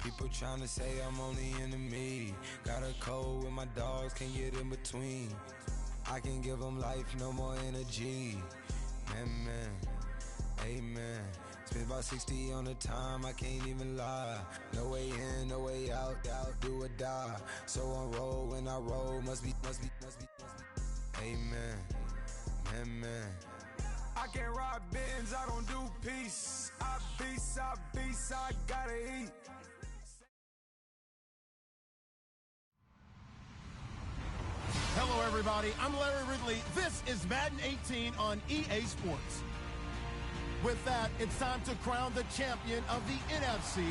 People tryna say I'm only enemy. Got a cold with my dogs, can't get in between. I can give them life, no more energy. Man, amen. Spent about 60 on the time, I can't even lie. No way in, no way out, do or die. So on roll, when I roll, must be. Amen, man. I can't ride Benz, I don't do peace. I beast, I gotta eat. Hello, everybody. I'm Larry Ridley. This is Madden 18 on EA Sports. With that, it's time to crown the champion of the NFC.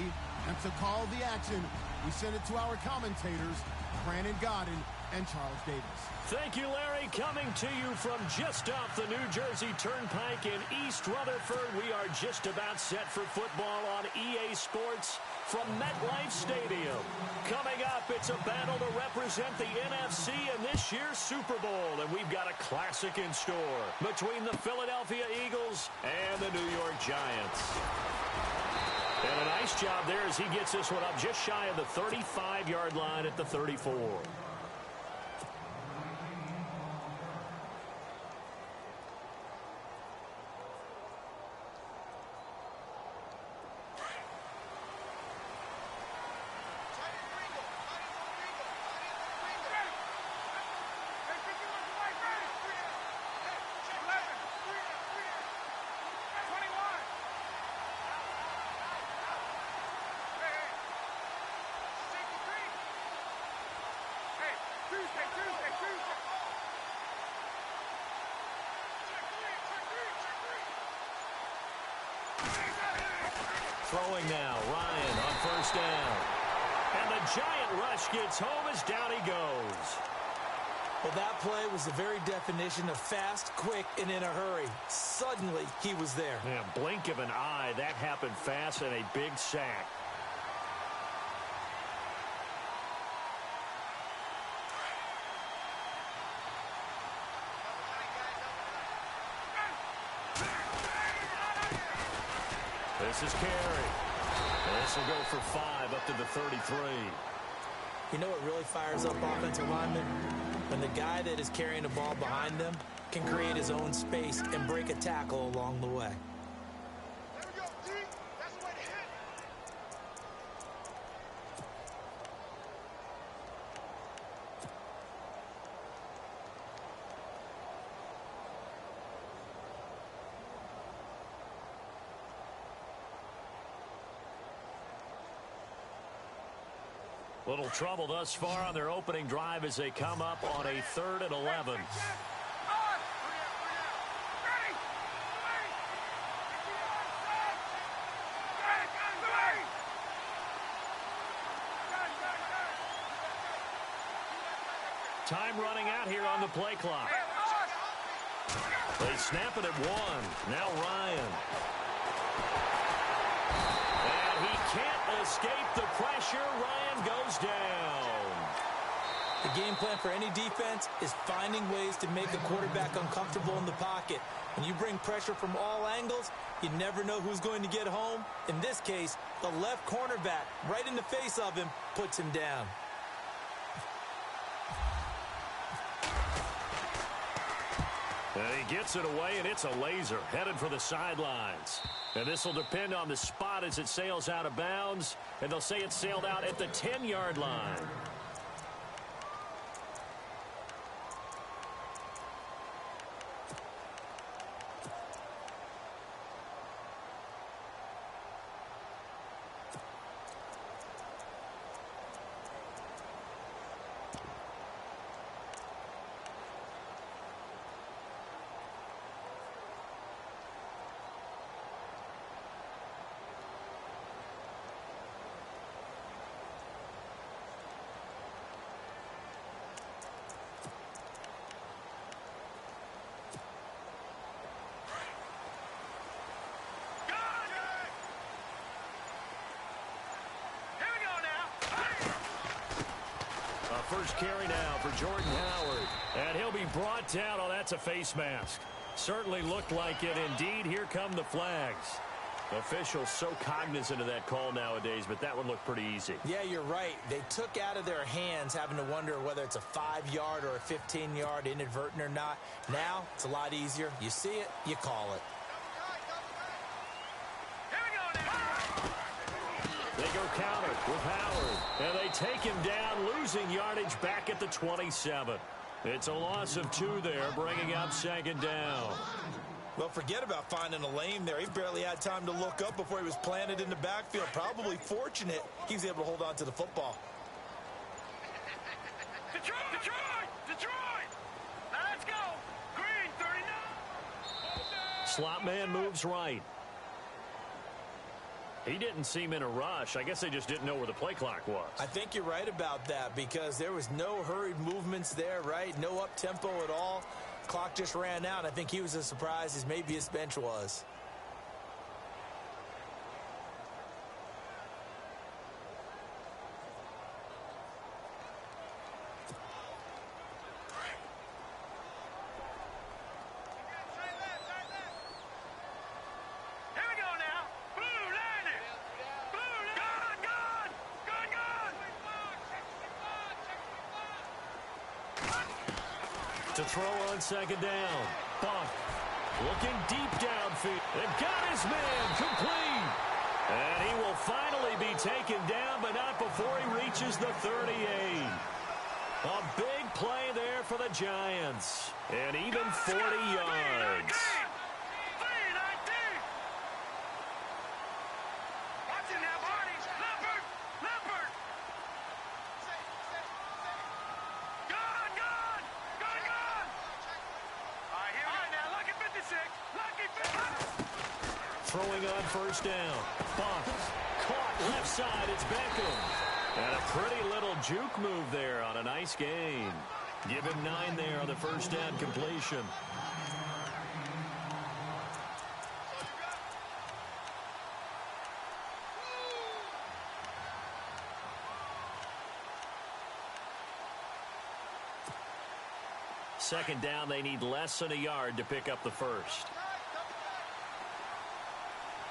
And to call the action, we send it to our commentators, Brandon Godden and Charles Davis. Thank you, Larry. Coming to you from just off the New Jersey Turnpike in East Rutherford, we are just about set for football on EA Sports from MetLife Stadium. Coming up, it's a battle to represent the NFC in this year's Super Bowl, and we've got a classic in store between the Philadelphia Eagles and the New York Giants. And a nice job there as he gets this one up just shy of the 35-yard line at the 34. Throwing now, Ryan on first down. And the giant rush gets home as down he goes. Well, that play was the very definition of fast, quick, and in a hurry. Suddenly, he was there. Yeah, blink of an eye, that happened fast and a big sack. This is Carey. This will go for 5 up to the 33. You know what really fires up offensive linemen? When the guy that is carrying the ball behind them can create his own space and break a tackle along the way. There we go, D. That's the way to hit. Little trouble thus far on their opening drive as they come up on a 3rd and 11. Time running out here on the play clock. They snap it at 1. Now Ryan. And he can't escape the pressure. Ryan goes down. The game plan for any defense is finding ways to make a quarterback uncomfortable in the pocket. When you bring pressure from all angles, you never know who's going to get home. In this case, the left cornerback, right in the face of him, puts him down. And he gets it away, and it's a laser headed for the sidelines. And this will depend on the spot as it sails out of bounds. And they'll say it sailed out at the 10-yard line. First carry now for Jordan Howard. And he'll be brought down. Oh, that's a face mask. Certainly looked like it. Indeed, here come the flags. Officials so cognizant of that call nowadays, but that one looked pretty easy. Yeah, you're right. They took out of their hands having to wonder whether it's a 5-yard or a 15-yard inadvertent or not. Now, it's a lot easier. You see it, you call it. They go counter with Howard, and they take him down, losing yardage back at the 27. It's a loss of 2 there, bringing up 2nd down. Well, forget about finding a lane there. He barely had time to look up before he was planted in the backfield. Probably fortunate he was able to hold on to the football. Detroit! Detroit! Detroit! Now let's go! Green, 39! Slot man moves right. He didn't seem in a rush. I guess they just didn't know where the play clock was. I think you're right about that because there was no hurried movements there, right? No up-tempo at all. Clock just ran out. I think he was as surprised as maybe his bench was. Here we go now. Blue, line it. Blue, line it. Gone, gone, gone, gone. To throw on 2nd down. Buck looking deep downfield. And got his man complete. And he will finally be taken down, but not before he reaches the 38. A big play there for the Giants. And even 40 yards. Watch it now, Barney. Leopard, Leopard. Gone, gone, gone, gone. All right, here we go now. Lucky 56. Lucky 56. Throwing on 1st down. Buck caught left side. It's Beckham. And a pretty little juke move there on a nice gain. Give him 9 there on the 1st down completion. Second down, they need less than a yard to pick up the first.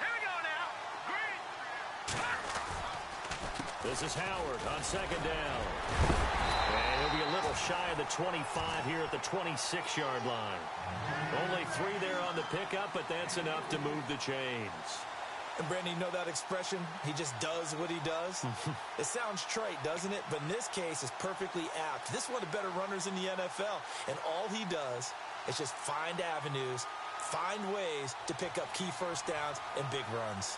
Here we go now. Green. This is Howard on 2nd down. And he'll be a little shy of the 25 here at the 26-yard line. Only 3 there on the pickup, but that's enough to move the chains. And, Brandon, you know that expression? He just does what he does? It sounds trite, doesn't it? But in this case, it's perfectly apt. This is one of the better runners in the NFL. And all he does is just find avenues, find ways to pick up key 1st downs and big runs.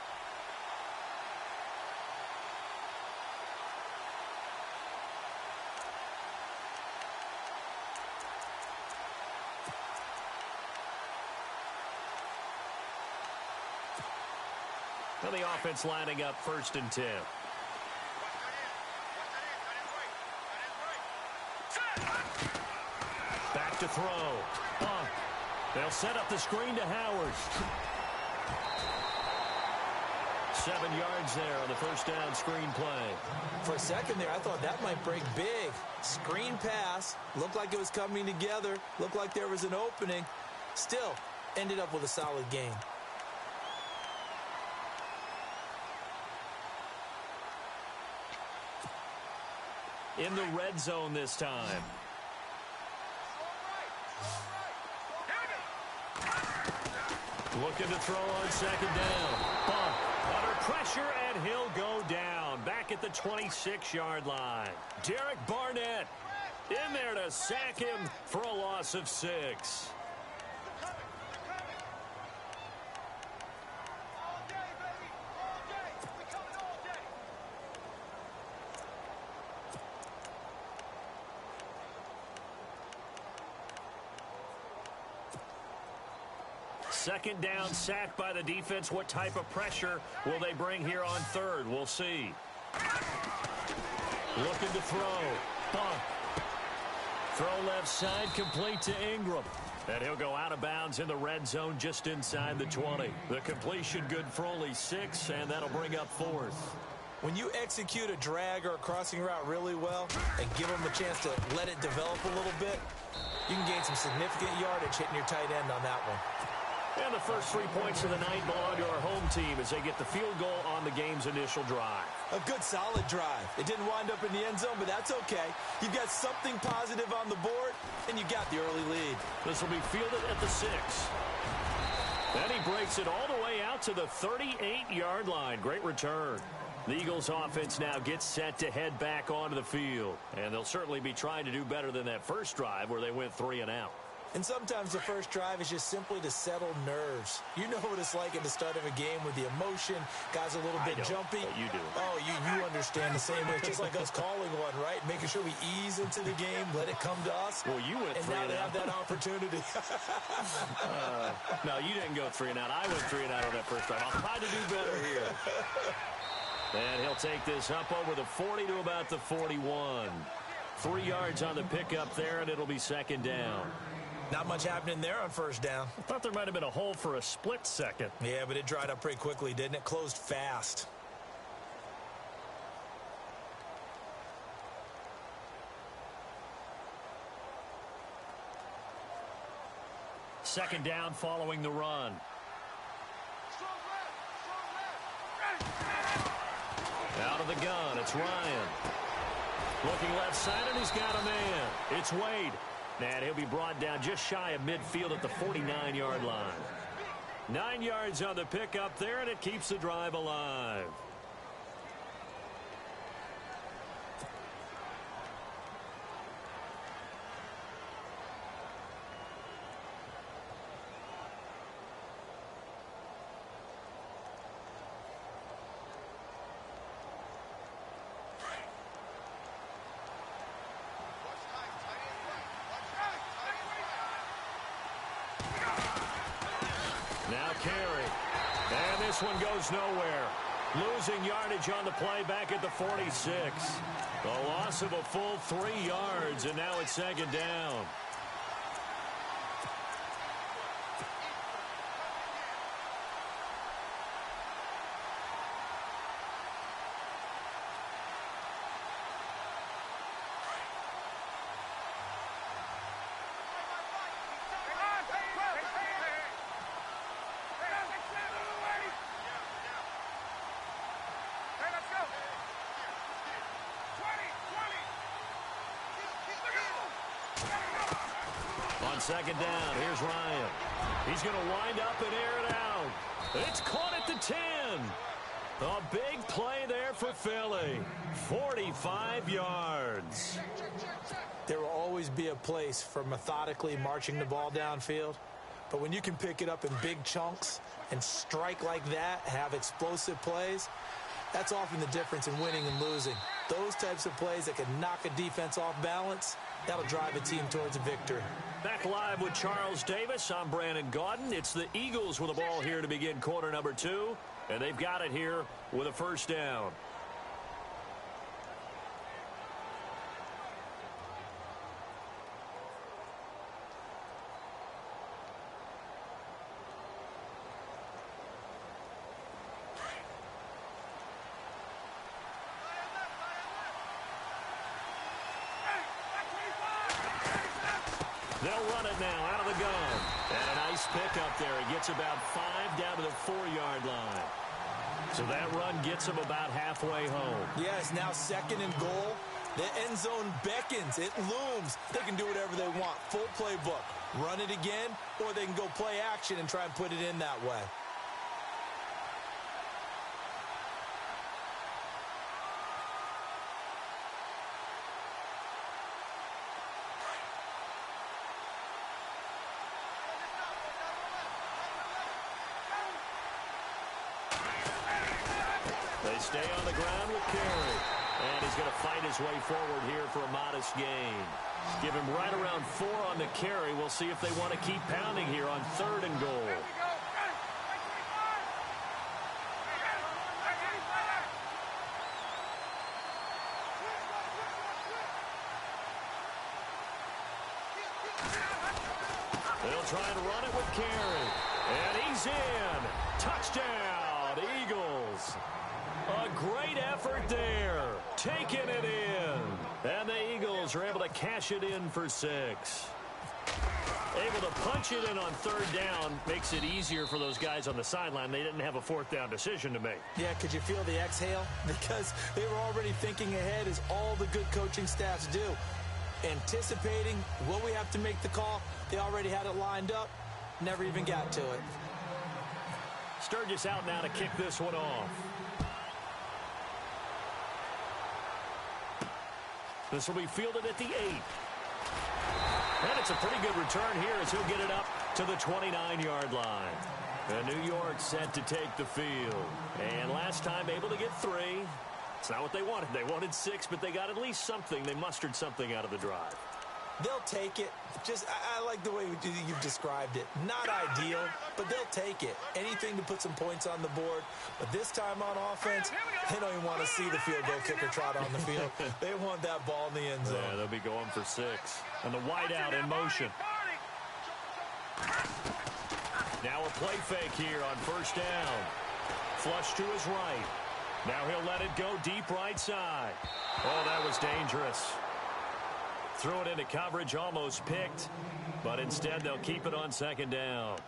Well, the offense lining up 1st and 10. Back to throw. Buck. They'll set up the screen to Howard. 7 yards there on the 1st down screen play. For a second there, I thought that might break big. Screen pass. Looked like it was coming together. Looked like there was an opening. Still, ended up with a solid gain. In the red zone this time. Looking to throw on 2nd down. Buck under pressure, and he'll go down. Back at the 26-yard line. Derek Barnett in there to sack him for a loss of 6. Second down, sacked by the defense. What type of pressure will they bring here on 3rd? We'll see. Looking to throw. Buck. Throw left side, complete to Ingram. And he'll go out of bounds in the red zone just inside the 20. The completion good for only 6, and that'll bring up 4th. When you execute a drag or a crossing route really well and give them a chance to let it develop a little bit, you can gain some significant yardage hitting your tight end on that one. And the first 3 points of the night belong to our home team as they get the field goal on the game's initial drive. A good, solid drive. It didn't wind up in the end zone, but that's okay. You've got something positive on the board, and you got the early lead. This will be fielded at the 6. Then he breaks it all the way out to the 38-yard line. Great return. The Eagles offense now gets set to head back onto the field. And they'll certainly be trying to do better than that first drive where they went 3 and out. And sometimes the first drive is just simply to settle nerves. You know what it's like at the start of a game with the emotion. Guys are a little bit jumpy. You do. Oh, you understand the same way. It's just like us calling one, right? Making sure we ease into the game, let it come to us. Well, you went 3 and out. And now they have that opportunity. No, you didn't go 3 and out. I went 3 and out on that first drive. I'll try to do better here. And he'll take this up over the 40 to about the 41. 3 yards on the pickup there, and it'll be second down. Not much happening there on first down. I thought there might have been a hole for a split second. Yeah, but it dried up pretty quickly, didn't it? Closed fast. Second down following the run. Out of the gun, it's Ryan. Looking left side, and he's got a man. It's Wade. And he'll be brought down just shy of midfield at the 49-yard line. 9 yards on the pickup there, and it keeps the drive alive. Now carry. And this one goes nowhere. Losing yardage on the play back at the 46. A loss of a full 3 yards, and now it's second down. On second down, here's Ryan. He's going to wind up and air it out. It's caught at the 10. A big play there for Philly. 45 yards. There will always be a place for methodically marching the ball downfield. But when you can pick it up in big chunks and strike like that, have explosive plays, that's often the difference in winning and losing. Those types of plays that can knock a defense off balance, that'll drive a team towards a victory. Back live with Charles Davis. I'm Brandon Gaudin. It's the Eagles with the ball here to begin quarter number 2. And they've got it here with a first down. They'll run it now out of the gun. And a nice pickup there. He gets about 5 down to the 4-yard line. So that run gets him about halfway home. Yeah, it's now second and goal. The end zone beckons. It looms. They can do whatever they want. Full playbook. Run it again, or they can go play action and try and put it in that way. They stay on the ground with Carey. And he's going to fight his way forward here for a modest gain. Give him right around 4 on the carry. We'll see if they want to keep pounding here on 3rd and goal. They'll try and run it with Carey. And he's in. Touchdown, Eagles. A great effort there. Taking it in. And the Eagles are able to cash it in for 6. Able to punch it in on third down makes it easier for those guys on the sideline. They didn't have a fourth down decision to make. Yeah, could you feel the exhale? Because they were already thinking ahead, as all the good coaching staffs do. Anticipating, will we have to make the call? They already had it lined up. Never even got to it. Sturgis out now to kick this one off. This will be fielded at the 8. And it's a pretty good return here as he'll get it up to the 29-yard line. And New York set to take the field. And last time able to get 3. It's not what they wanted. They wanted 6, but they got at least something. They mustered something out of the drive. They'll take it. I like the way you've described it. Not ideal, but they'll take it. Anything to put some points on the board. But this time on offense, they don't even want to see the field goal kicker trot on the field. They want that ball in the end zone. Yeah, they'll be going for 6. And the wideout in motion. Now a play fake here on first down. Flush to his right. Now he'll let it go deep right side. Oh, that was dangerous. Threw it into coverage, almost picked, but instead they'll keep it on second down.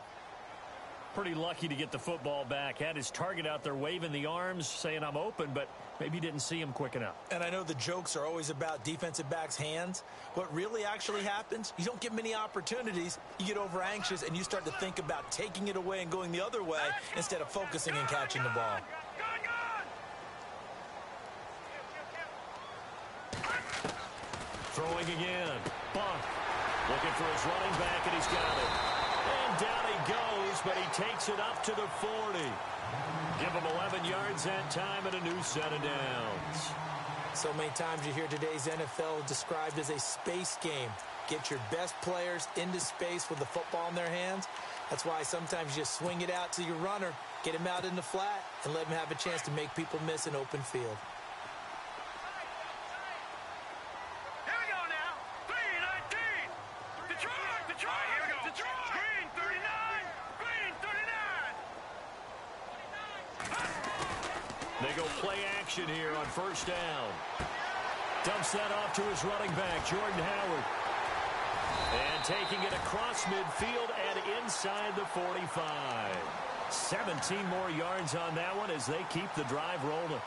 Pretty lucky to get the football back. Had his target out there waving the arms, saying I'm open, but maybe didn't see him quick enough. And I know the jokes are always about defensive backs' hands. What really actually happens, you don't get many opportunities. You get over anxious and you start to think about taking it away and going the other way instead of focusing and catching the ball. Throwing again. Bunk. Looking for his running back, and he's got it. And down he goes, but he takes it up to the 40. Give him 11 yards that time and a new set of downs. So many times you hear today's NFL described as a space game. Get your best players into space with the football in their hands. That's why sometimes you swing it out to your runner, get him out in the flat, and let him have a chance to make people miss an open field. They go play action here on first down. Dumps that off to his running back, Jordan Howard. And taking it across midfield and inside the 45. 17 more yards on that one as they keep the drive rolling.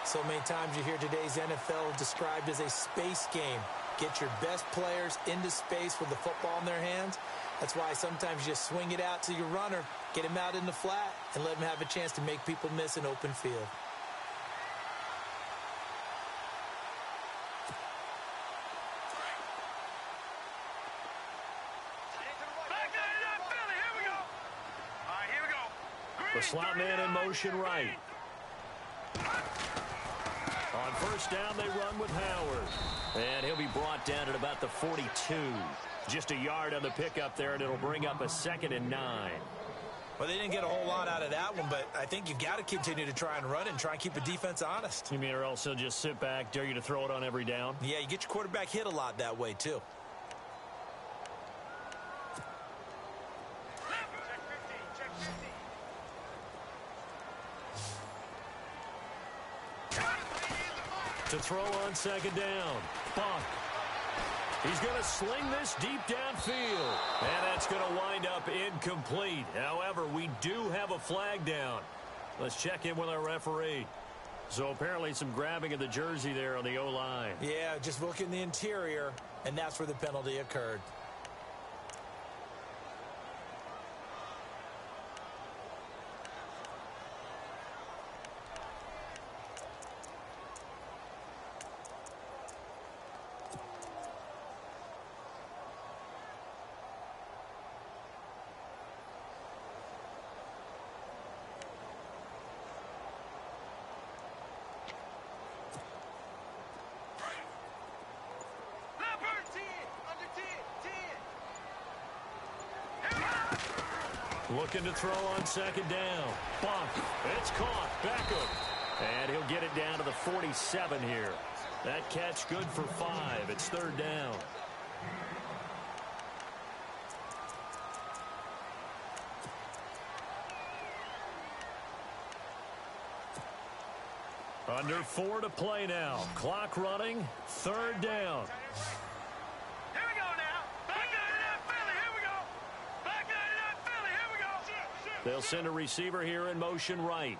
So many times you hear today's NFL described as a space game. Get your best players into space with the football in their hands. That's why sometimes you swing it out to your runner, get him out in the flat, and let him have a chance to make people miss an open field. The slot man in motion right. On first down, they run with Howard. And he'll be brought down at about the 42. Just a yard on the pickup there, and it'll bring up a 2nd and 9. Well, they didn't get a whole lot out of that one, but I think you've got to continue to try and run it and try and keep the defense honest. You mean, or else they'll just sit back, dare you to throw it on every down? Yeah, you get your quarterback hit a lot that way, too. To throw on second down. Bunk. He's going to sling this deep downfield. And that's going to wind up incomplete. However, we do have a flag down. Let's check in with our referee. So apparently some grabbing of the jersey there on the O-line. Yeah, just look in the interior, and that's where the penalty occurred. Looking to throw on second down. Bunk. It's caught. Beckham. And he'll get it down to the 47 here. That catch good for 5. It's third down. Under 4 to play now. Clock running. Third down. Here we go now. Back to that Philly. Here we go. They'll send a receiver here in motion right.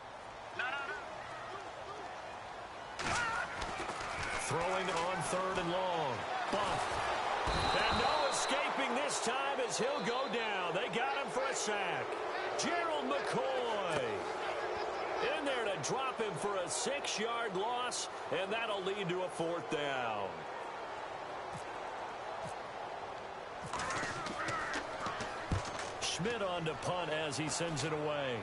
Throwing on 3rd and long. Bump. And no escaping this time as he'll go down. They got him for a sack. Gerald McCoy in there to drop him for a 6-yard loss, and that'll lead to a 4th down. Schmidt on to punt as he sends it away.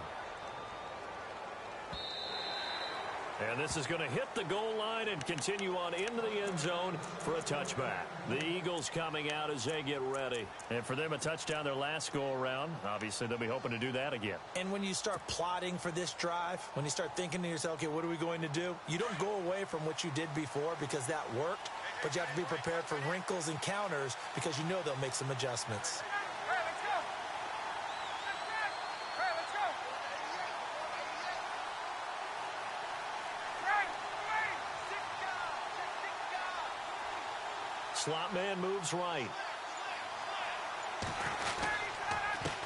And this is going to hit the goal line and continue on into the end zone for a touchback. The Eagles coming out as they get ready. And for them, a touchdown their last go-around. Obviously, they'll be hoping to do that again. And when you start plotting for this drive, when you start thinking to yourself, okay, what are we going to do? You don't go away from what you did before because that worked, but you have to be prepared for wrinkles and counters because you know they'll make some adjustments. Slot man moves right.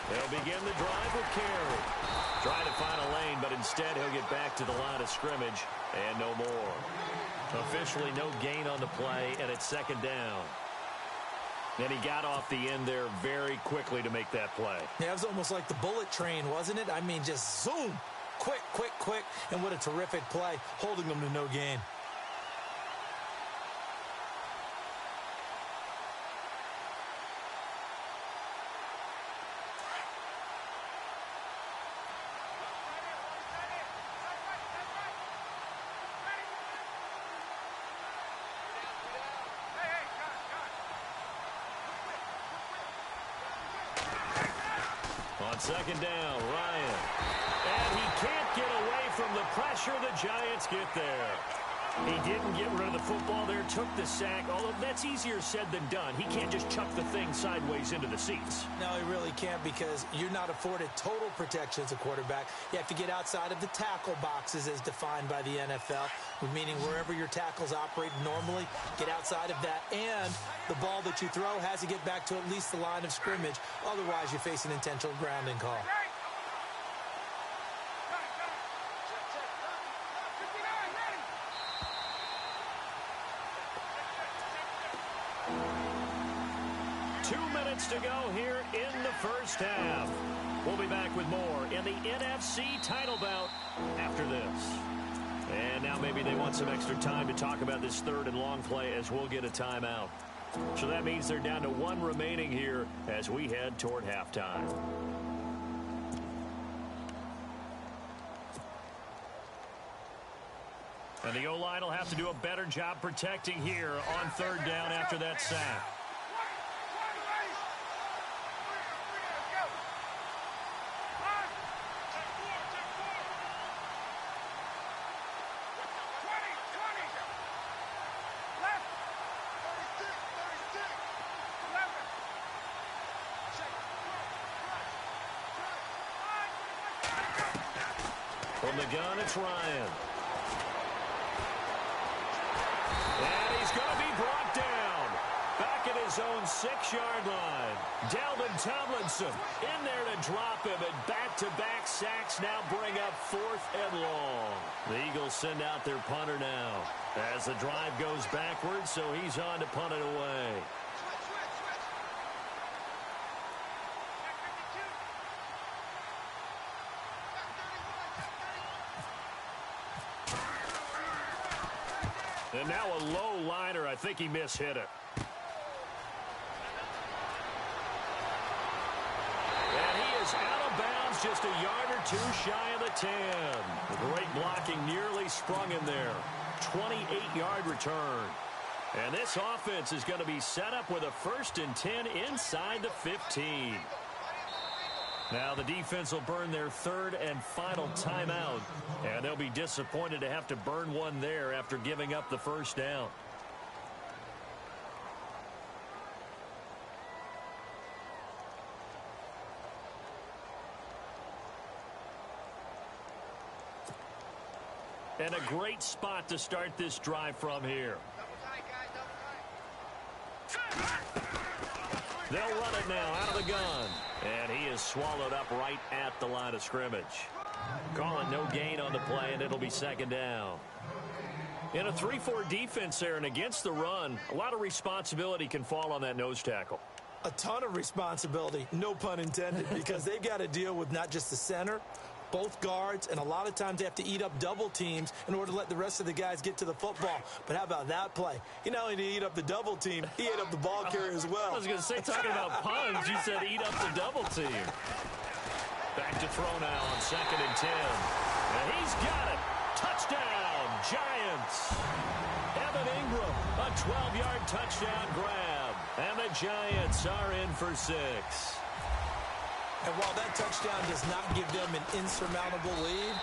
They'll begin the drive with Carey. Trying to find a lane, but instead he'll get back to the line of scrimmage and no more. Officially no gain on the play, and it's 2nd down. And he got off the end there very quickly to make that play. Yeah, it was almost like the bullet train, wasn't it? I mean, just zoom. Quick, quick, quick. And what a terrific play, holding them to no gain. On 2nd down, Ryan. And he can't get away from the pressure. The Giants get there. He didn't get rid of the football there, took the sack, although that's easier said than done. He can't just chuck the thing sideways into the seats. No, he really can't because you're not afforded total protection as a quarterback. You have to get outside of the tackle boxes as defined by the NFL, meaning wherever your tackles operate normally, get outside of that. And the ball that you throw has to get back to at least the line of scrimmage. Otherwise, you face an intentional grounding call. 2 minutes to go here in the first half. We'll be back with more in the NFC title bout after this. And now maybe they want some extra time to talk about this 3rd and long play as we'll get a timeout. So that means they're down to 1 remaining here as we head toward halftime. And the O-line will have to do a better job protecting here on 3rd down after that sack. From the gun, it's Ryan. And he's going to be brought down. Back at his own 6-yard line. Dalvin Tomlinson in there to drop him. And back-to-back sacks now bring up 4th and long. The Eagles send out their punter now as the drive goes backwards, so he's on to punt it away. And now a low liner. I think he mishit it. And he is out of bounds, just a yard or 2 shy of the 10. Great blocking, nearly sprung him there. 28-yard return. And this offense is going to be set up with a 1st and 10 inside the 15. Now the defense will burn their 3rd and final timeout, and they'll be disappointed to have to burn one there after giving up the 1st down. And a great spot to start this drive from here. They'll run it now out of the gun. And he is swallowed up right at the line of scrimmage. Calling no gain on the play, and it'll be second down. In a 3-4 defense there and against the run, a lot of responsibility can fall on that nose tackle. A ton of responsibility, no pun intended, because they've got to deal with not just the center, both guards, and a lot of times they have to eat up double teams in order to let the rest of the guys get to the football. But how about that play? He not only did he eat up the double team, he ate up the ball carrier as well. I was going to say, talking about puns, you said eat up the double team. Back to throw now on 2nd and 10. And he's got it. Touchdown, Giants. Evan Ingram, a 12-yard touchdown grab. And the Giants are in for 6. And while that touchdown does not give them an insurmountable lead,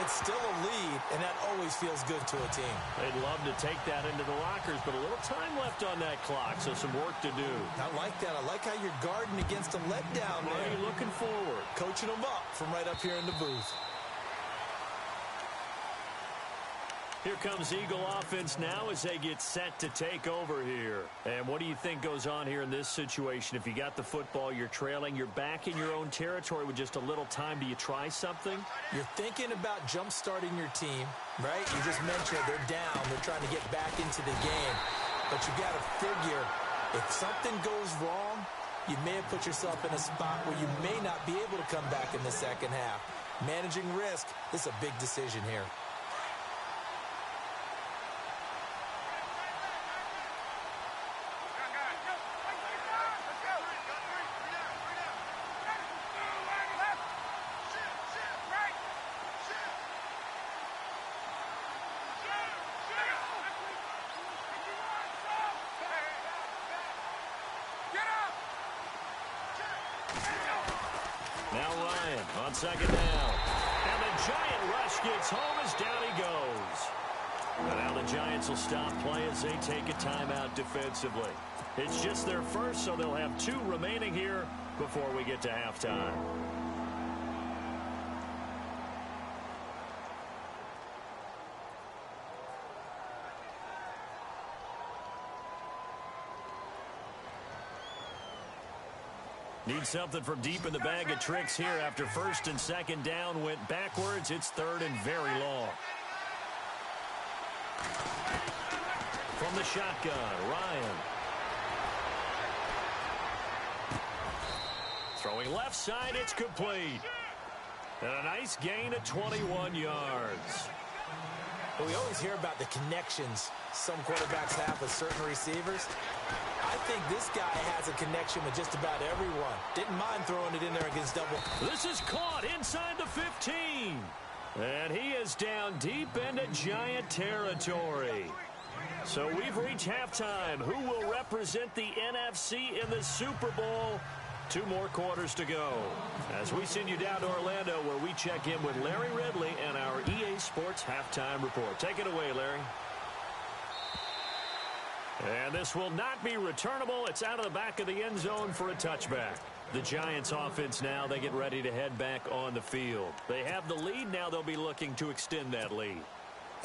it's still a lead, and that always feels good to a team. They'd love to take that into the lockers, but a little time left on that clock, so some work to do. I like that. I like how you're guarding against a letdown there. Are you looking forward? Coaching them up from right up here in the booth. Here comes Eagle offense now as they get set to take over here. And what do you think goes on here in this situation? If you got the football, you're trailing, you're back in your own territory with just a little time. Do you try something? You're thinking about jump-starting your team, right? You just mentioned they're down. They're trying to get back into the game. But you got to figure, if something goes wrong, you may have put yourself in a spot where you may not be able to come back in the second half. Managing risk, this is a big decision here. Now Ryan on 2nd down. And the Giant rush gets home as down he goes. And now the Giants will stop play as they take a timeout defensively. It's just their first, so they'll have 2 remaining here before we get to halftime. Need something from deep in the bag of tricks here after 1st and 2nd down went backwards. It's 3rd and very long. From the shotgun, Ryan. Throwing left side, it's complete. And a nice gain of 21 yards. But we always hear about the connections some quarterbacks have with certain receivers. I think this guy has a connection with just about everyone. Didn't mind throwing it in there against double. This is caught inside the 15. And he is down deep into Giant territory. So we've reached halftime. Who will represent the NFC in the Super Bowl? 2 more quarters to go. As we send you down to Orlando, where we check in with Larry Ridley and our EA Sports Halftime Report. Take it away, Larry. And this will not be returnable. It's out of the back of the end zone for a touchback. The Giants offense now, they get ready to head back on the field. They have the lead. Now they'll be looking to extend that lead.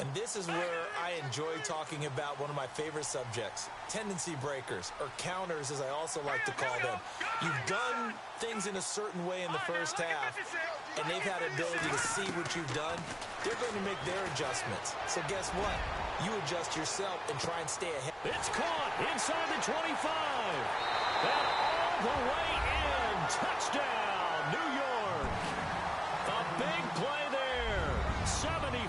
And this is where I enjoy talking about one of my favorite subjects, tendency breakers, or counters as I also like to call them. You've done things in a certain way in the first half, and they've had the ability to see what you've done. They're going to make their adjustments. So guess what? You adjust yourself and try and stay ahead. It's caught inside the 25. And all the way in. Touchdown, New York. A big play there. 75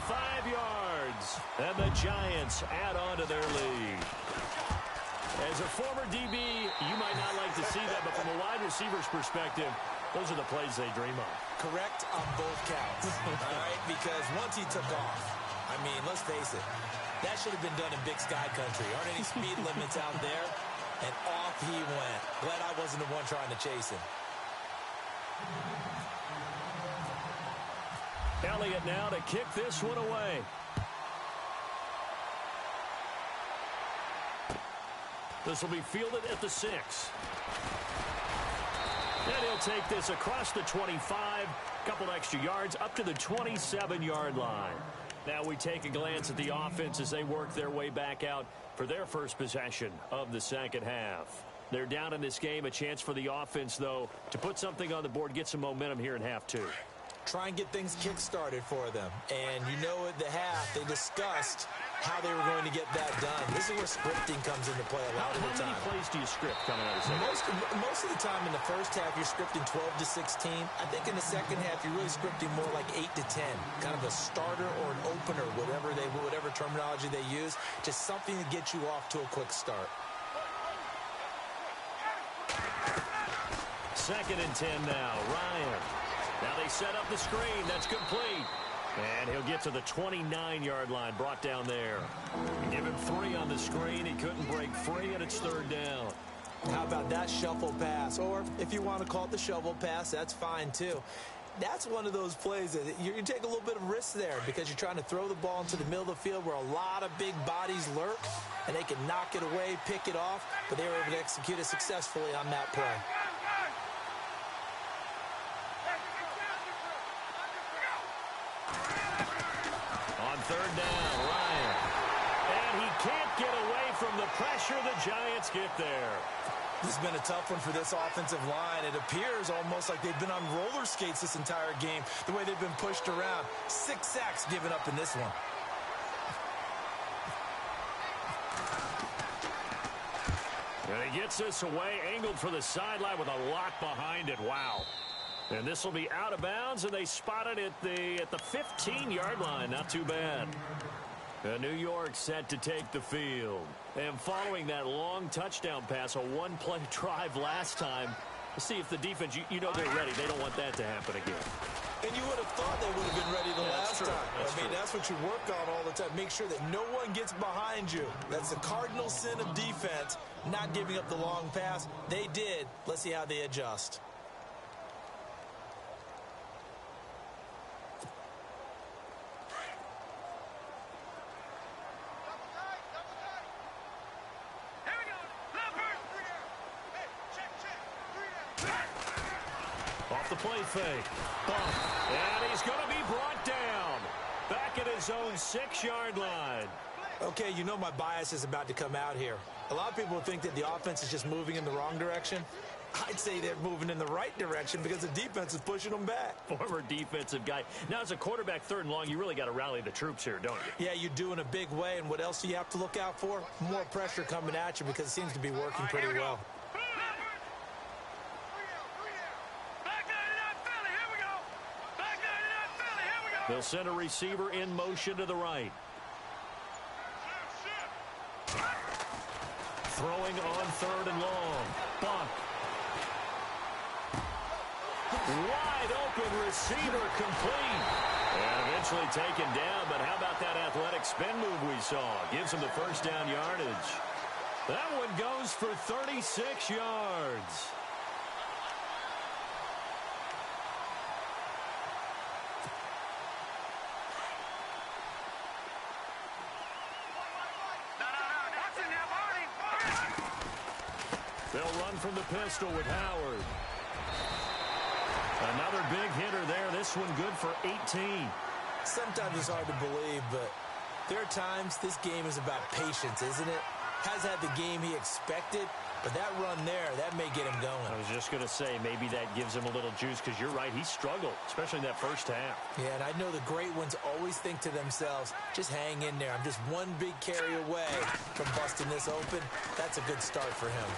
yards. And the Giants add on to their lead. As a former DB, you might not like to see that, but from a wide receiver's perspective, those are the plays they dream of. Correct on both counts. All right? Because once he took off, I mean, let's face it, that should have been done in Big Sky Country. Aren't any speed limits out there? And off he went. Glad I wasn't the one trying to chase him. Elliott now to kick this one away. This will be fielded at the 6. And he'll take this across the 25. Couple extra yards up to the 27-yard line. Now we take a glance at the offense as they work their way back out for their first possession of the second half. They're down in this game. A chance for the offense, though, to put something on the board, get some momentum here in half two. Try and get things kick-started for them. And you know at the half, they discussed how they were going to get that done. This is where scripting comes into play a lot of the time. How many plays do you script coming out of the second? Most of the time in the first half, you're scripting 12 to 16. I think in the second half, you're really scripting more like 8 to 10. Kind of a starter or an opener, whatever terminology they use. Just something to get you off to a quick start. Second and 10 now. Ryan. Now they set up the screen. That's complete. And he'll get to the 29-yard line, brought down there. Give him 3 on the screen. He couldn't break free, and it's third down. How about that shuffle pass? Or if you want to call it the shovel pass, that's fine too. That's one of those plays that you take a little bit of risk there because you're trying to throw the ball into the middle of the field where a lot of big bodies lurk, and they can knock it away, pick it off, but they were able to execute it successfully on that play. Third down, Ryan. And he can't get away from the pressure. The Giants get there. This has been a tough one for this offensive line. It appears almost like they've been on roller skates this entire game, the way they've been pushed around. 6 sacks given up in this one. And he gets this away, angled for the sideline with a lot behind it. Wow. And this will be out of bounds, and they spot it at the 15-yard line. Not too bad. New York set to take the field. And following that long touchdown pass, a one-play drive last time, let's see if the defense, you know they're ready. They don't want that to happen again. And you would have thought they would have been ready the last time. That's what you work on all the time. Make sure that no one gets behind you. That's the cardinal sin of defense, not giving up the long pass. They did. Let's see how they adjust. Off the play fake. Bump. And he's going to be brought down. Back at his own 6-yard line. Okay, you know my bias is about to come out here. A lot of people think that the offense is just moving in the wrong direction. I'd say they're moving in the right direction because the defense is pushing them back. Former defensive guy. Now, as a quarterback, 3rd and long, you really got to rally the troops here, don't you? Yeah, you do in a big way. And what else do you have to look out for? More pressure coming at you because it seems to be working pretty well. They'll send a receiver in motion to the right. Throwing on 3rd and long. Buck. Wide open receiver complete. And eventually taken down, but how about that athletic spin move we saw? Gives him the first down yardage. That one goes for 36 yards. They'll run from the pistol with Howard. Another big hitter there. This one good for 18. Sometimes it's hard to believe, but there are times this game is about patience, isn't it? Has had the game he expected, but that run there, that may get him going. I was just going to say, maybe that gives him a little juice because you're right, he struggled, especially in that first half. Yeah, and I know the great ones always think to themselves, just hang in there. I'm just one big carry away from busting this open. That's a good start for him.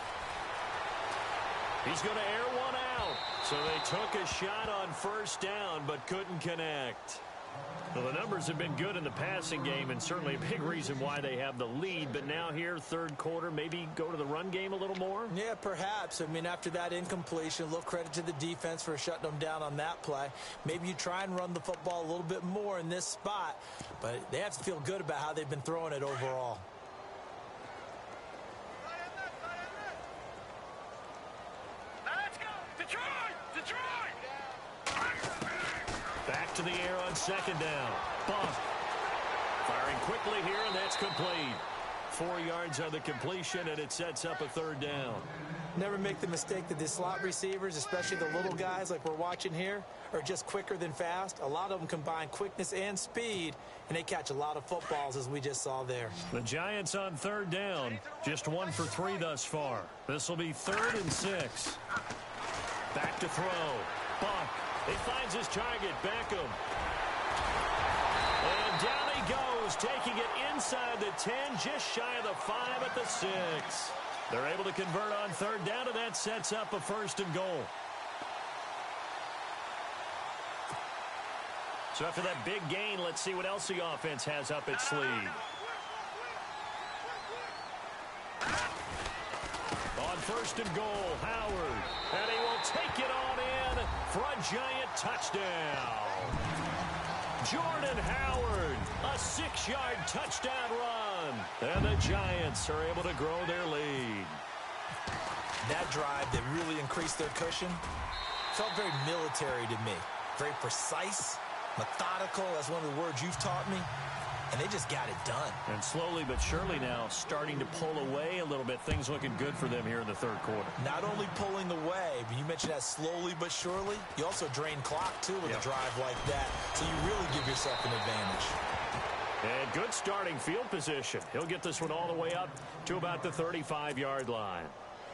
He's going to air one out. So they took a shot on first down, but couldn't connect. Well, the numbers have been good in the passing game, and certainly a big reason why they have the lead. But now here, 3rd quarter, maybe go to the run game a little more? Yeah, perhaps. I mean, after that incompletion, a little credit to the defense for shutting them down on that play. Maybe you try and run the football a little bit more in this spot, but they have to feel good about how they've been throwing it overall. Back to the air on 2nd down. Bump. Firing quickly here, and that's complete. 4 yards on the completion, and it sets up a third down. Never make the mistake that the slot receivers, especially the little guys like we're watching here, are just quicker than fast. A lot of them combine quickness and speed, and they catch a lot of footballs, as we just saw there. The Giants on third down, just 1 for 3 thus far. This will be 3rd and 6. Back to throw. Buck. He finds his target, Beckham. And down he goes, taking it inside the 10, just shy of the 5 at the 6. They're able to convert on third down, and that sets up a 1st and goal. So after that big gain, let's see what else the offense has up its sleeve. On 1st and goal, Howard. And he will take it on in for a Giant touchdown. Jordan Howard, a 6-yard touchdown run. And the Giants are able to grow their lead. That drive that really increased their cushion felt very military to me. Very precise, methodical. That's one of the words you've taught me. And they just got it done. And slowly but surely now starting to pull away a little bit. Things looking good for them here in the 3rd quarter. Not only pulling away, but you mentioned that slowly but surely. You also drain clock, too, with a drive like that. So you really give yourself an advantage. And good starting field position. He'll get this one all the way up to about the 35-yard line.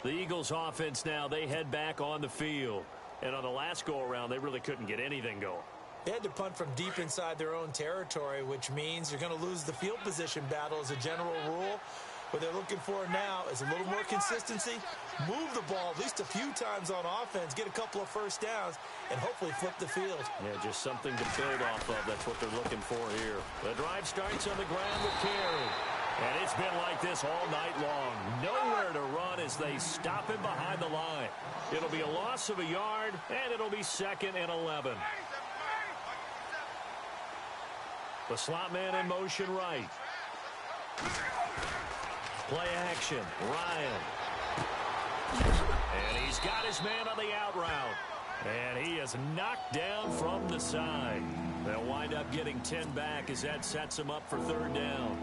The Eagles offense now, they head back on the field. And on the last go-around, they really couldn't get anything going. They had to punt from deep inside their own territory, which means you're going to lose the field position battle as a general rule. What they're looking for now is a little more consistency, move the ball at least a few times on offense, get a couple of first downs, and hopefully flip the field. Yeah, just something to build off of. That's what they're looking for here. The drive starts on the ground with Carey. And it's been like this all night long. Nowhere to run as they stop him behind the line. It'll be a loss of a yard, and it'll be 2nd and 11. The slot man in motion right. Play action. Ryan. And he's got his man on the out route. And he is knocked down from the side. They'll wind up getting 10 back as that sets him up for 3rd down.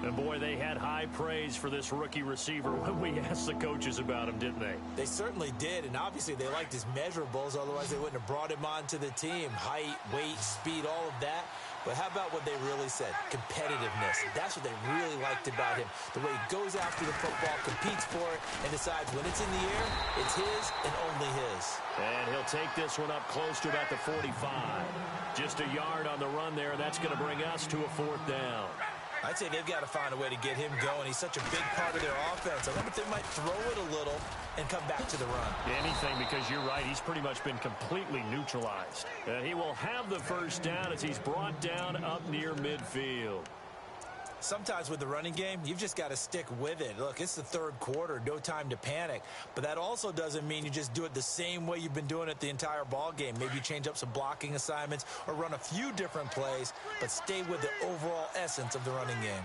And, boy, they had high praise for this rookie receiver when we asked the coaches about him, didn't they? They certainly did, and obviously they liked his measurables. Otherwise, they wouldn't have brought him onto the team. Height, weight, speed, all of that. But how about what they really said? Competitiveness. That's what they really liked about him. The way he goes after the football, competes for it, and decides when it's in the air, it's his and only his. And he'll take this one up close to about the 45. Just a yard on the run there. That's going to bring us to a 4th down. I'd say they've got to find a way to get him going. He's such a big part of their offense. I wonder if they might throw it a little and come back to the run. Anything, because you're right. He's pretty much been completely neutralized. And he will have the 1st down as he's brought down up near midfield. Sometimes with the running game, you've just got to stick with it. Look, it's the 3rd quarter, no time to panic. But that also doesn't mean you just do it the same way you've been doing it the entire ball game. Maybe you change up some blocking assignments or run a few different plays, but stay with the overall essence of the running game.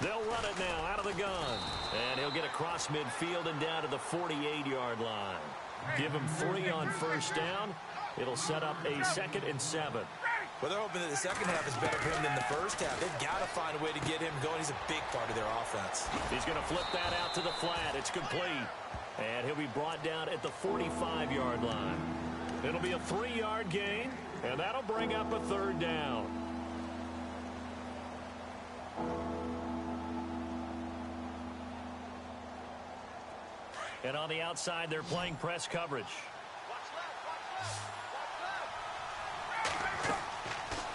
They'll run it now out of the gun. And he'll get across midfield and down to the 48-yard line. Give him 3 on 1st down. It'll set up a 2nd and 7. Well, they're hoping that the second half is better for him than the first half. They've got to find a way to get him going. He's a big part of their offense. He's going to flip that out to the flat. It's complete. And he'll be brought down at the 45-yard line. It'll be a 3-yard gain, and that'll bring up a 3rd down. And on the outside, they're playing press coverage.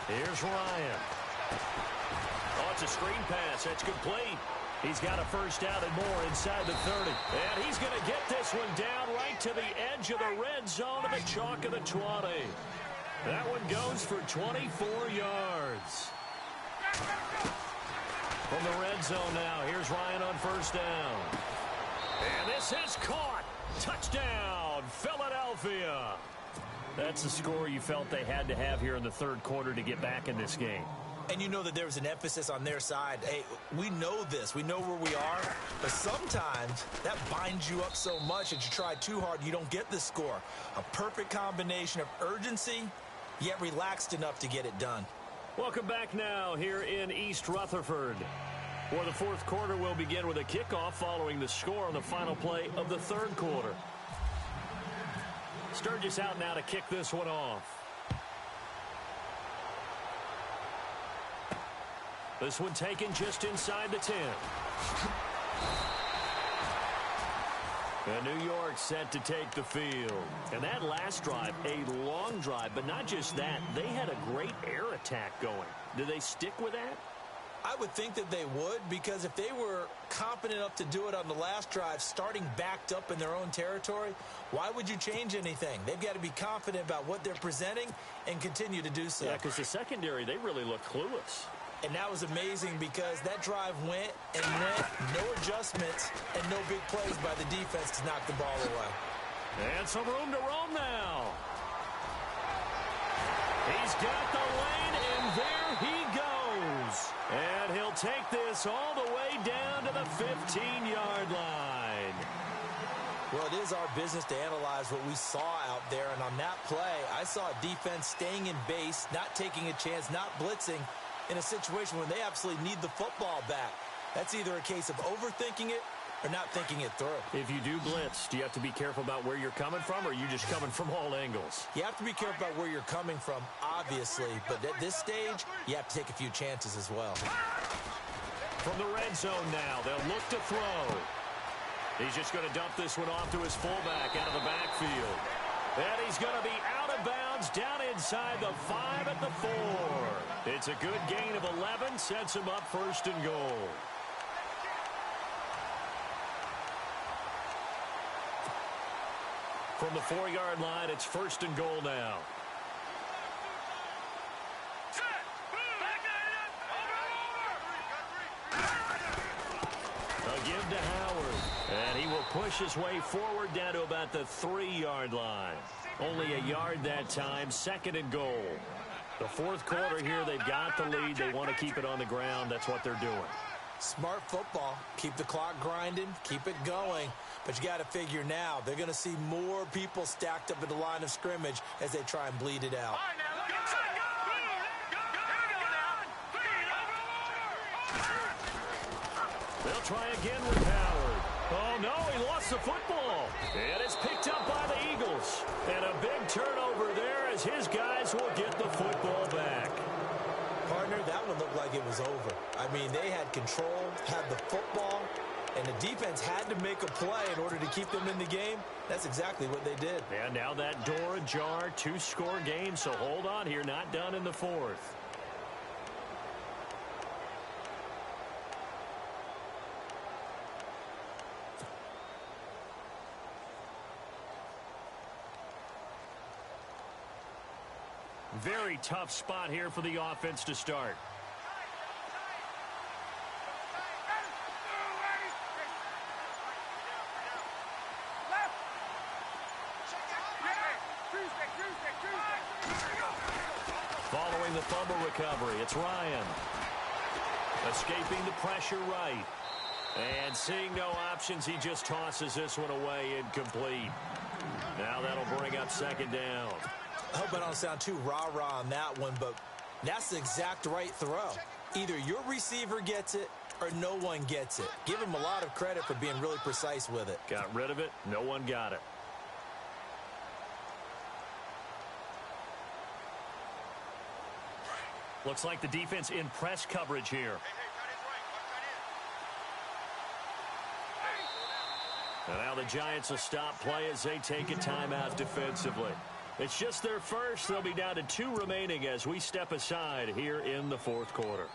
Here's Ryan. Oh, it's a screen pass. That's complete. He's got a 1st down and more inside the 30. And he's going to get this one down right to the edge of the red zone of the chalk of the 20. That one goes for 24 yards. From the red zone now, here's Ryan on 1st down. And this is caught. Touchdown, Philadelphia. That's the score you felt they had to have here in the 3rd quarter to get back in this game. And you know that there was an emphasis on their side. Hey, we know this. We know where we are. But sometimes that binds you up so much that you try too hard, you don't get the score. A perfect combination of urgency, yet relaxed enough to get it done. Welcome back now here in East Rutherford. For the fourth quarter, we'll begin with a kickoff following the score on the final play of the third quarter. Sturgis out now to kick this one off. This one taken just inside the 10. And New York set to take the field. And that last drive, a long drive, but not just that. They had a great air attack going. Do they stick with that? I would think that they would, because if they were competent enough to do it on the last drive, starting backed up in their own territory, why would you change anything? They've got to be confident about what they're presenting and continue to do so. Yeah, because the secondary, they really look clueless. And that was amazing because that drive went and went, no adjustments, and no big plays by the defense to knock the ball away. And some room to roam now. He's got the lane, and there he goes. And he'll take this all the way down to the 15-yard line. Well, it is our business to analyze what we saw out there. And on that play, I saw a defense staying in base, not taking a chance, not blitzing, in a situation when they absolutely need the football back. That's either a case of overthinking it or not thinking it through. If you do blitz, do you have to be careful about where you're coming from, or are you just coming from all angles? You have to be careful about where you're coming from, obviously, but at this stage, you have to take a few chances as well. From the red zone now, they'll look to throw. He's just going to dump this one off to his fullback out of the backfield. And he's going to be out of bounds down inside the 5 at the 4. It's a good gain of 11, sets him up first and goal. From the 4-yard line, it's first and goal now. A give to Howard. And he will push his way forward down to about the 3-yard line. Only a yard that time, second and goal. The fourth quarter here, they've got the lead. They want to keep it on the ground. That's what they're doing. Smart football. Keep the clock grinding. Keep it going. But you got to figure now, they're going to see more people stacked up at the line of scrimmage as they try and bleed it out. They'll try again with Howard. Oh, no, he lost the football. And it's picked up by the Eagles. And a big turnover there as his guys will get the football back. Partner, that one looked like it was over. I mean, they had control, had the football, and the defense had to make a play in order to keep them in the game. That's exactly what they did. And now that door ajar, 2-score game, so hold on here, not done in the fourth. Very tough spot here for the offense to start. Following the fumble recovery, it's Ryan. Escaping the pressure right. And seeing no options, he just tosses this one away incomplete. Now that'll bring up second down. I hope I don't sound too rah-rah on that one, but that's the exact right throw. Either your receiver gets it or no one gets it. Give him a lot of credit for being really precise with it. Got rid of it. No one got it. Looks like the defense in press coverage here. And now the Giants will stop play as they take a timeout defensively. It's just their first. They'll be down to 2 remaining as we step aside here in the fourth quarter.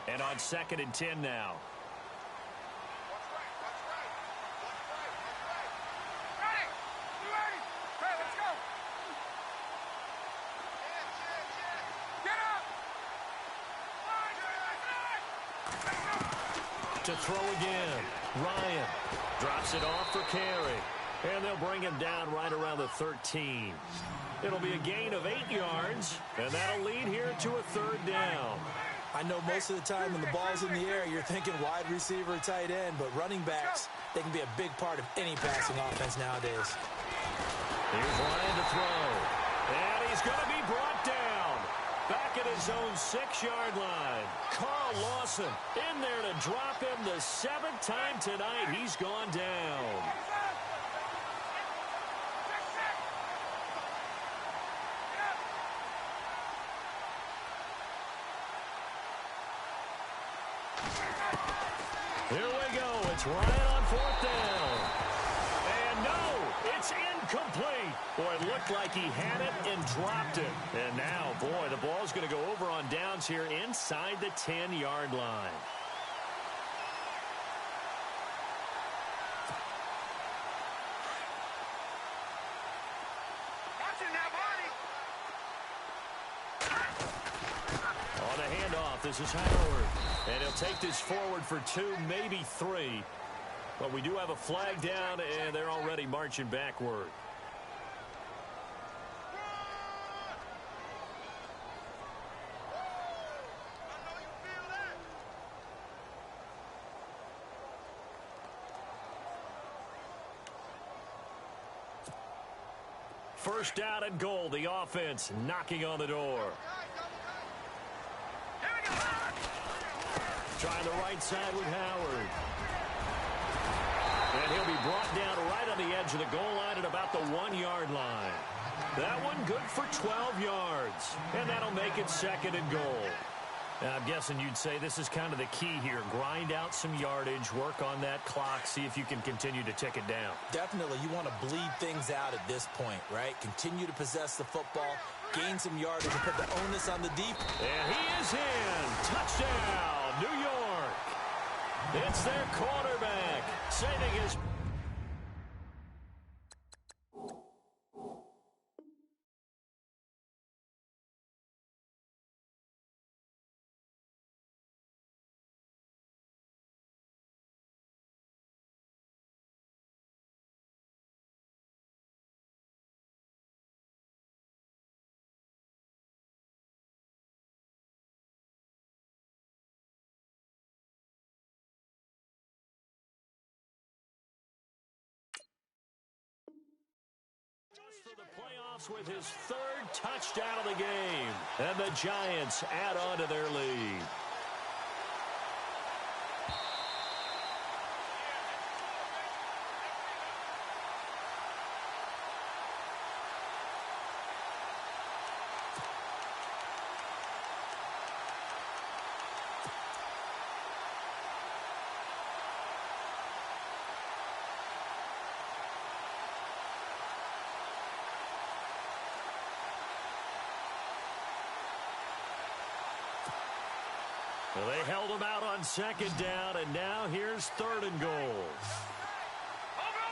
And on 2nd and 10 now. To throw again. Ryan drops it off for carry. And they'll bring him down right around the 13. It'll be a gain of 8 yards, and that'll lead here to a 3rd down. I know most of the time when the ball's in the air, you're thinking wide receiver, tight end, but running backs, they can be a big part of any passing offense nowadays. Here's Ryan to throw. And he's going to be brought down. Back at his own 6-yard line. Carl Lawson in there to drop him the 7th time tonight. He's gone down. Here we go. It's Ryan on 4th down. And no, it's incomplete. Boy, it looked like he had it and dropped it. And now, boy, the ball's going to go over on downs here inside the 10-yard line. On the handoff, this is Howard. And he'll take this forward for 2, maybe 3. But we do have a flag down, and they're already marching backward. First down and goal, the offense knocking on the door. Trying the right side with Howard. And he'll be brought down right on the edge of the goal line at about the 1-yard line. That one good for 12 yards. And that'll make it 2nd and goal. And I'm guessing you'd say this is kind of the key here. Grind out some yardage, work on that clock, see if you can continue to tick it down. Definitely, you want to bleed things out at this point, right? Continue to possess the football, gain some yardage, and put the onus on the defense. And he is in. Touchdown, New York. It's their quarterback saving his... for the playoffs with his 3rd touchdown of the game. And the Giants add on to their lead. Well, they held him out on 2nd down, and now here's 3rd and goal.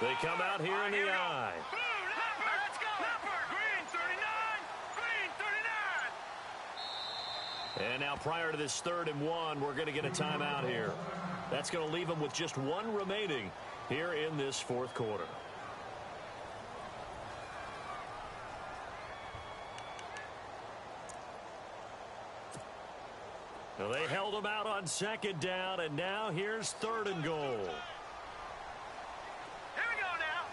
They come out here in the I. Let's go. Green 39. Green 39. And now prior to this 3rd and 1, we're going to get a timeout here. That's going to leave them with just 1 remaining here in this 4th quarter. Well, they held him out on 2nd down, and now here's 3rd and goal. Here we go now.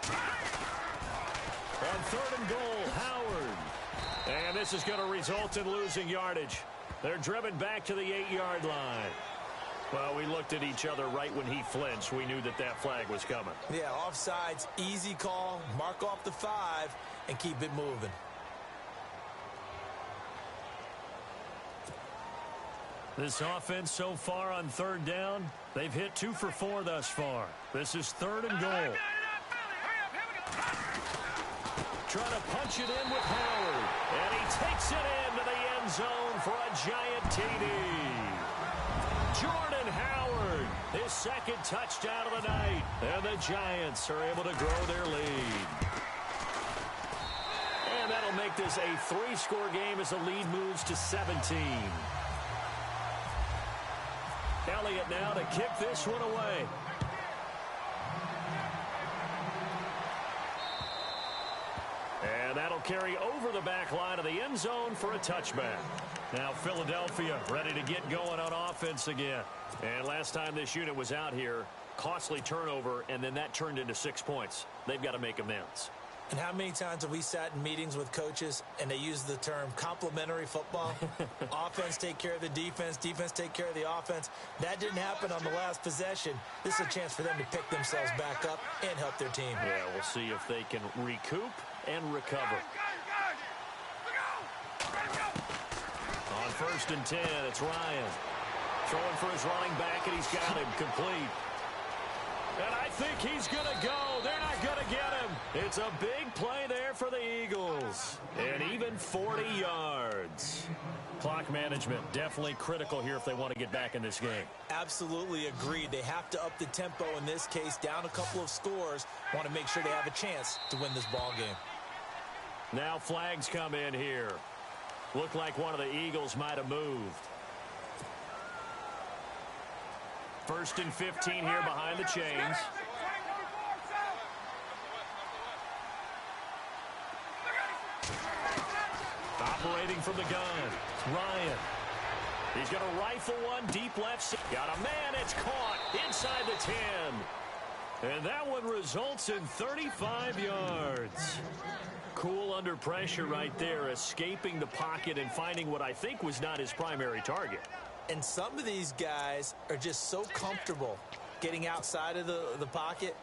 On 3rd and goal, Howard. And this is going to result in losing yardage. They're driven back to the 8-yard line. Well, we looked at each other right when he flinched. We knew that that flag was coming. Yeah, offsides, easy call, mark off the 5, and keep it moving. This offense so far on 3rd down, they've hit 2 for 4 thus far. This is 3rd and goal. Trying to punch it in with Howard. And he takes it into the end zone for a giant TD. Jordan Howard, his 2nd touchdown of the night. And the Giants are able to grow their lead. And that'll make this a 3-score game as the lead moves to 17. Elliott now to kick this one away. And that'll carry over the back line of the end zone for a touchback. Now Philadelphia ready to get going on offense again. And last time this unit was out here, costly turnover, and then that turned into 6 points. They've got to make amends. And how many times have we sat in meetings with coaches and they use the term complementary football? Offense take care of the defense, defense take care of the offense. That didn't happen on the last possession. This is a chance for them to pick themselves back up and help their team. Yeah, we'll see if they can recoup and recover. On 1st and 10, it's Ryan. Throwing for his running back, and he's got him complete. And I think he's going to go. They're not going to get him. It's a big play there for the Eagles. And even 40 yards. Clock management definitely critical here if they want to get back in this game. Absolutely agreed. They have to up the tempo in this case, down a couple of scores. Want to make sure they have a chance to win this ball game. Now flags come in here. Looked like one of the Eagles might have moved. 1st and 15 here behind the chains. Operating from the gun, Ryan. He's going to rifle one deep left. Got a man, it's caught inside the 10. And that one results in 35 yards. Cool under pressure right there, escaping the pocket and finding what I think was not his primary target. And some of these guys are just so comfortable getting outside of the pocket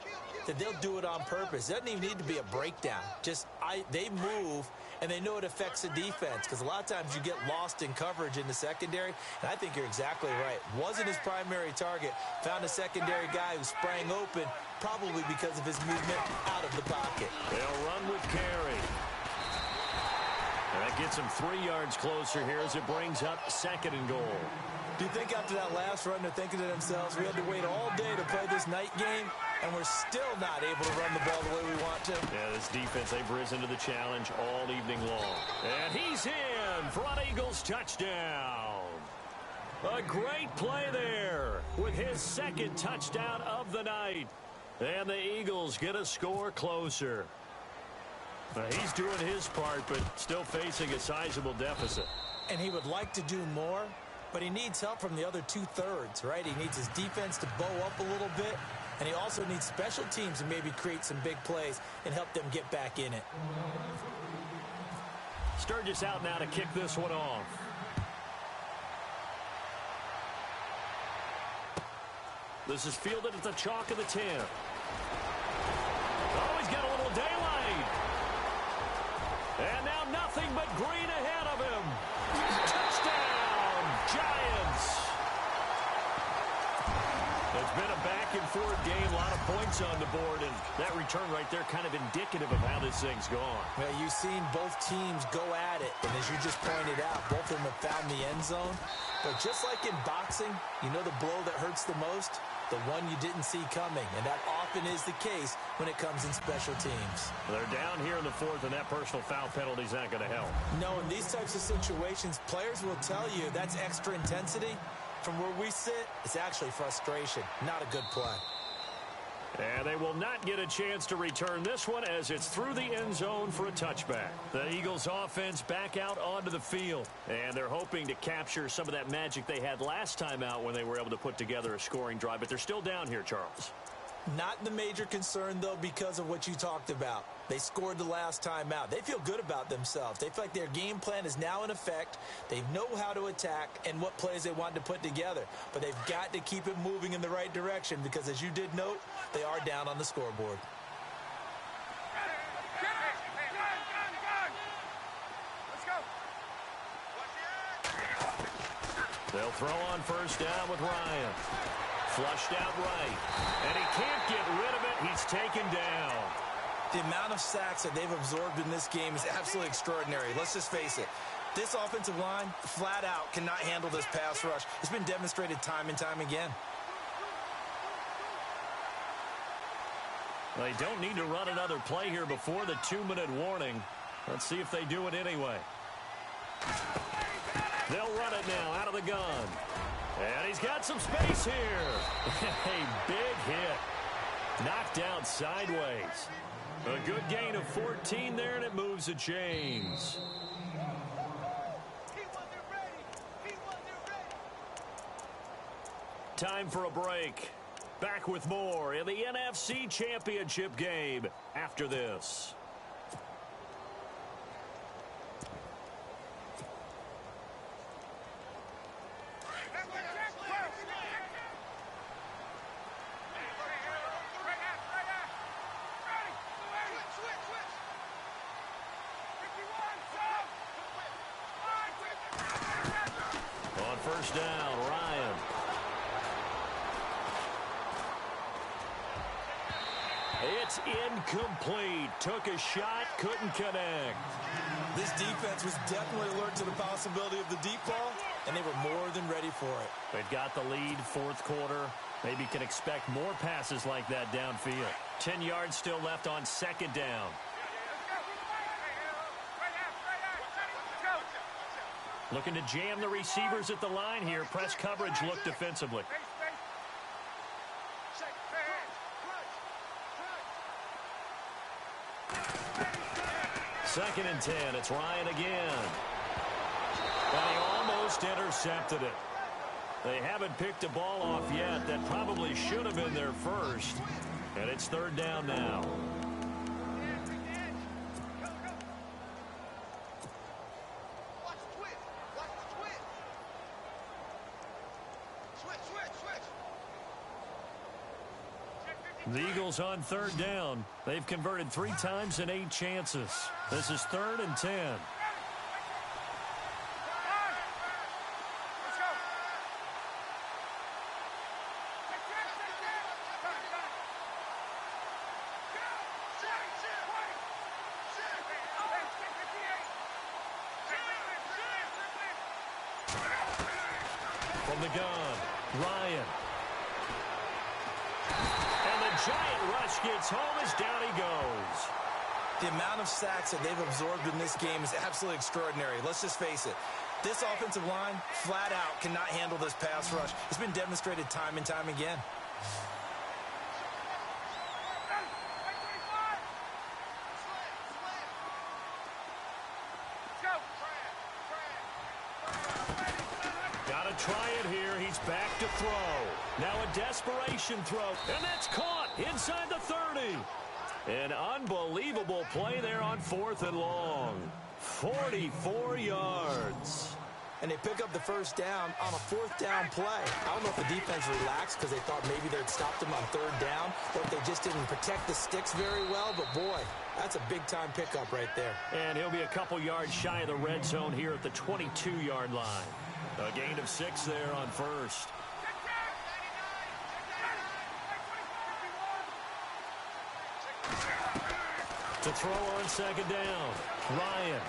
that they'll do it on purpose. It doesn't even need to be a breakdown. They move, and they know it affects the defense because a lot of times you get lost in coverage in the secondary, and I think you're exactly right. Wasn't his primary target. Found a secondary guy who sprang open, probably because of his movement out of the pocket. They'll run with Carey. And that gets him 3 yards closer here as it brings up 2nd and goal. Do you think after that last run they're thinking to themselves, we had to wait all day to play this night game, and we're still not able to run the ball the way we want to? Yeah, this defense, they've risen to the challenge all evening long. And he's in for an Eagles touchdown. A great play there with his 2nd touchdown of the night. And the Eagles get a score closer. He's doing his part, but still facing a sizable deficit. And he would like to do more, but he needs help from the other 2/3, right? He needs his defense to bow up a little bit, and he also needs special teams to maybe create some big plays and help them get back in it. Sturgis out now to kick this one off. This is fielded at the chalk of the 10. Oh, he's got a little daylight. And now nothing but green ahead of him. Touchdown, Giants. It's been a back-and-forth game, a lot of points on the board, and that return right there kind of indicative of how this thing's gone. Well, you've seen both teams go at it, and as you just pointed out, both of them have found the end zone. But just like in boxing, you know the blow that hurts the most? The one you didn't see coming, and that often is the case when it comes in special teams. They're down here in the 4th, and that personal foul penalty is not going to help. No, in these types of situations, players will tell you that's extra intensity. From where we sit, it's actually frustration, not a good play. And they will not get a chance to return this one as it's through the end zone for a touchback. The Eagles offense back out onto the field. And they're hoping to capture some of that magic they had last time out when they were able to put together a scoring drive. But they're still down here, Charles. Not the major concern, though, because of what you talked about. They scored the last time out. They feel good about themselves. They feel like their game plan is now in effect. They know how to attack and what plays they want to put together. But they've got to keep it moving in the right direction because, as you did note, they are down on the scoreboard. Let's go. They'll throw on 1st down with Ryan. Flushed out right. And he can't get rid of it. He's taken down. The amount of sacks that they've absorbed in this game is absolutely extraordinary. Let's just face it. This offensive line, flat out, cannot handle this pass rush. It's been demonstrated time and time again. They don't need to run another play here before the 2-minute warning. Let's see if they do it anyway. They'll run it now out of the gun. And he's got some space here. A big hit. Knocked out sideways. A good gain of 14 there, and it moves the chains. Time for a break. Back with more in the NFC Championship game after this. On first down, Ryan. It's incomplete. Took a shot, couldn't connect. This defense was definitely alert to the possibility of the deep ball, and they were more than ready for it. They've got the lead, fourth quarter. Maybe can expect more passes like that downfield. 10 yards still left on second down. Looking to jam the receivers at the line here. Press coverage look defensively. Second and 10. It's Ryan again. And he almost intercepted it. They haven't picked a ball off yet. That probably should have been their first. And it's third down now. The Eagles on third down. They've converted 3 times in 8 chances. This is 3rd and 10. From the gun, Ryan. Giant rush gets home as down he goes. The amount of sacks that they've absorbed in this game is absolutely extraordinary. Let's just face it. This offensive line, flat out, cannot handle this pass rush. It's been demonstrated time and time again. Try it here. He's back to throw. Now a desperation throw. And that's caught inside the 30. An unbelievable play there on 4th and long. 44 yards. And they pick up the first down on a 4th down play. I don't know if the defense relaxed because they thought maybe they'd stopped him on 3rd down, or if they just didn't protect the sticks very well. But, boy, that's a big-time pickup right there. And he'll be a couple yards shy of the red zone here at the 22-yard line. A gain of 6 there on first. To throw on second down, Ryan.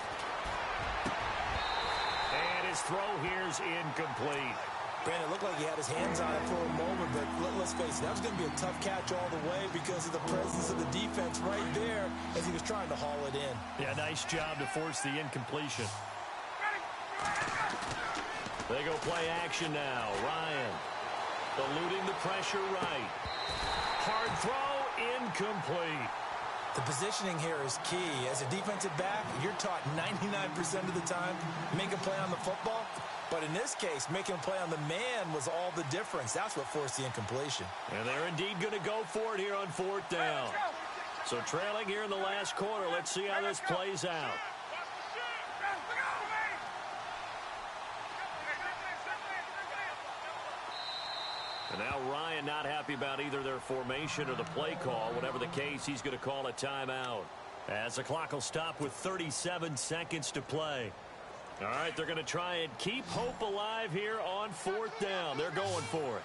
And his throw here's incomplete. Brandon, it looked like he had his hands on it for a moment, but let's face it, that was going to be a tough catch all the way because of the presence of the defense right there as he was trying to haul it in. Yeah, nice job to force the incompletion. They go play action now. Ryan eluding the pressure right. Hard throw, incomplete. The positioning here is key. As a defensive back, you're taught 99% of the time, make a play on the football. But in this case, making a play on the man was all the difference. That's what forced the incompletion. And they're indeed going to go for it here on 4th down. So trailing here in the last quarter. Let's see how this plays out. And now Ryan not happy about either their formation or the play call. Whatever the case, he's going to call a timeout. As the clock will stop with 37 seconds to play. All right, they're going to try and keep hope alive here on 4th down. They're going for it.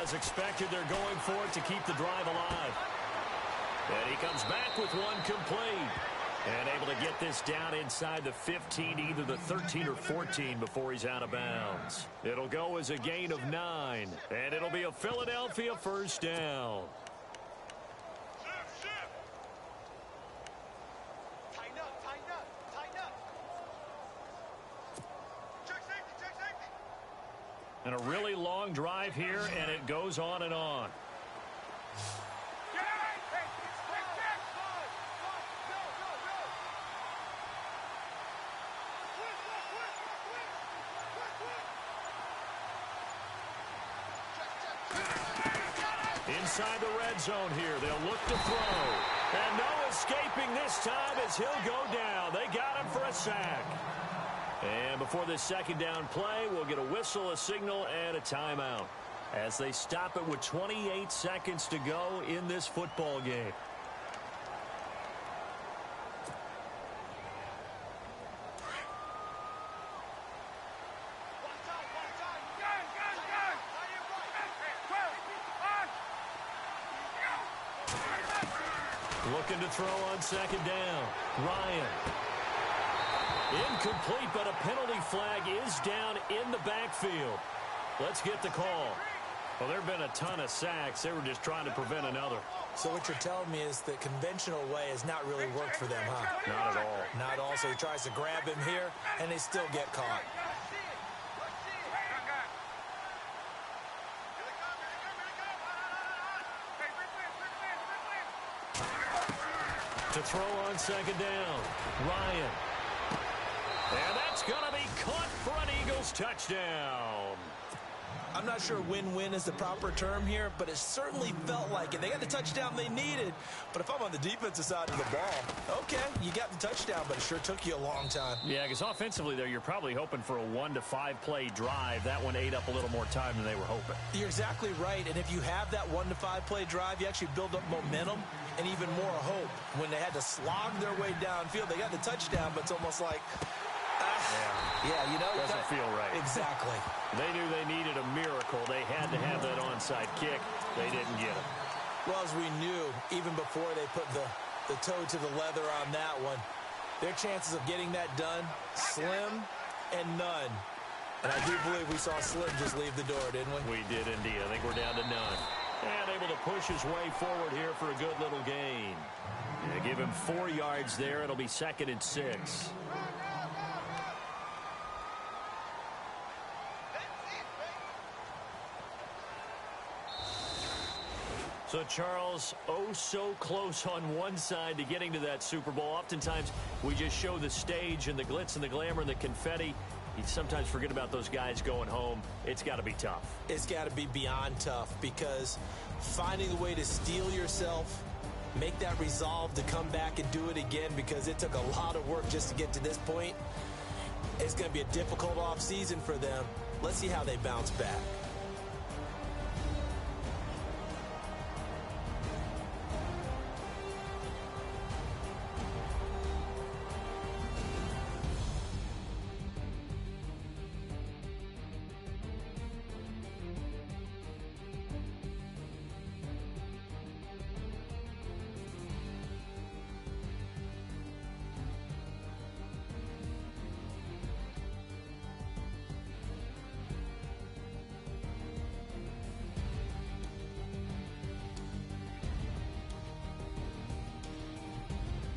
As expected, they're going for it to keep the drive alive. And he comes back with one complete. And able to get this down inside the 15, either the 13 or 14 before he's out of bounds. It'll go as a gain of 9. And it'll be a Philadelphia first down. And a really long drive here, and it goes on and on. Inside the red zone here. They'll look to throw. And no escaping this time as he'll go down. They got him for a sack. And before this second down play, we'll get a whistle, a signal, and a timeout as they stop it with 28 seconds to go in this football game. Looking to throw on second down. Ryan. Incomplete, but a penalty flag is down in the backfield. Let's get the call. Well, there have been a ton of sacks. They were just trying to prevent another. So what you're telling me is the conventional way has not really worked for them, huh? Not at all. Not at all. So he tries to grab him here, and they still get caught. To throw on second down. Ryan. And that's going to be caught for an Eagles touchdown. I'm not sure win-win is the proper term here, but it certainly felt like it. They got the touchdown they needed, but if I'm on the defensive side of the ball, okay, you got the touchdown, but it sure took you a long time. Yeah, because offensively there, you're probably hoping for a 1 to 5 play drive. That one ate up a little more time than they were hoping. You're exactly right, and if you have that 1 to 5 play drive, you actually build up momentum and even more hope. When they had to slog their way downfield, they got the touchdown, but it's almost like, yeah, you know, doesn't feel right. Exactly. They knew they needed a miracle. They had to have that onside kick. They didn't get it. Well, as we knew, even before they put the toe to the leather on that one, their chances of getting that done, slim and none. And I do believe we saw Slim just leave the door, didn't we? We did indeed. I think we're down to none. And able to push his way forward here for a good little gain. Yeah, give him 4 yards there. It'll be 2nd and 6. So, Charles, oh so close on one side to getting to that Super Bowl. Oftentimes, we just show the stage and the glitz and the glamour and the confetti. You sometimes forget about those guys going home. It's got to be tough. It's got to be beyond tough because finding a way to steel yourself, make that resolve to come back and do it again because it took a lot of work just to get to this point. It's going to be a difficult offseason for them. Let's see how they bounce back.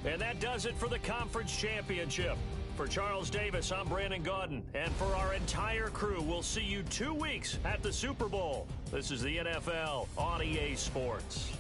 And that does it for the conference championship. For Charles Davis, I'm Brandon Gaudin. And for our entire crew, we'll see you 2 weeks at the Super Bowl. This is the NFL on EA Sports.